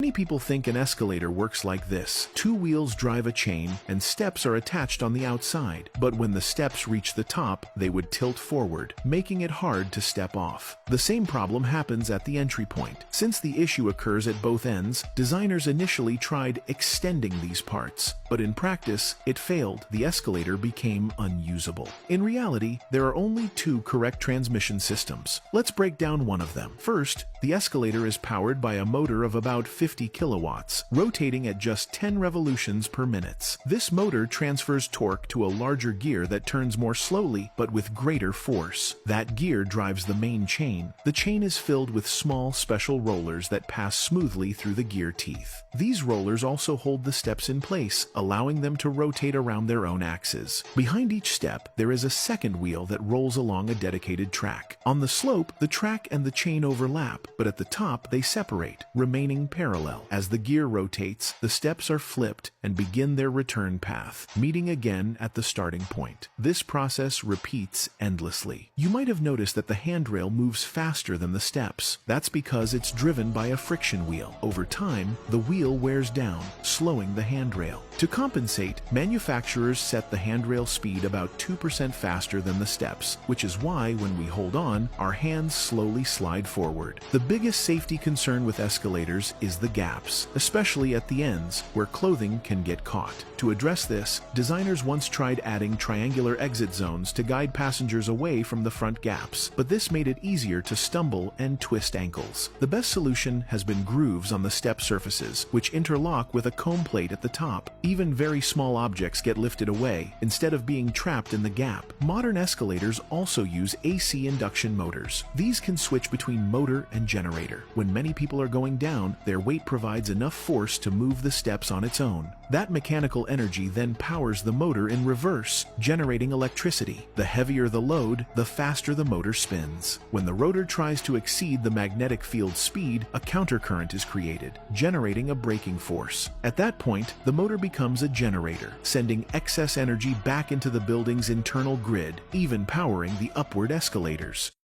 Many people think an escalator works like this. Two wheels drive a chain, and steps are attached on the outside. But when the steps reach the top, they would tilt forward, making it hard to step off. The same problem happens at the entry point. Since the issue occurs at both ends, designers initially tried extending these parts. But in practice, it failed. The escalator became unusable. In reality, there are only two correct transmission systems. Let's break down one of them. First, the escalator is powered by a motor of about 50 kilowatts, rotating at just 10 revolutions per minute. This motor transfers torque to a larger gear that turns more slowly but with greater force. That gear drives the main chain. The chain is filled with small special rollers that pass smoothly through the gear teeth. These rollers also hold the steps in place, allowing them to rotate around their own axes. Behind each step, there is a second wheel that rolls along a dedicated track. On the slope, the track and the chain overlap, but at the top they separate, remaining parallel. As the gear rotates, the steps are flipped and begin their return path, meeting again at the starting point. This process repeats endlessly. You might have noticed that the handrail moves faster than the steps. That's because it's driven by a friction wheel. Over time, the wheel wears down, slowing the handrail. To compensate, manufacturers set the handrail speed about 2% faster than the steps, which is why when we hold on, our hands slowly slide forward. The biggest safety concern with escalators is the gaps, especially at the ends where clothing can get caught. To address this, designers once tried adding triangular exit zones to guide passengers away from the front gaps, but this made it easier to stumble and twist ankles. The best solution has been grooves on the step surfaces, which interlock with a comb plate at the top. Even very small objects get lifted away instead of being trapped in the gap. Modern escalators also use AC induction motors. These can switch between motor and generator. When many people are going down, their weight provides enough force to move the steps on its own. That mechanical energy then powers the motor in reverse, generating electricity. The heavier the load, the faster the motor spins. When the rotor tries to exceed the magnetic field speed, a countercurrent is created, generating a braking force. At that point, the motor becomes a generator, sending excess energy back into the building's internal grid, even powering the upward escalators.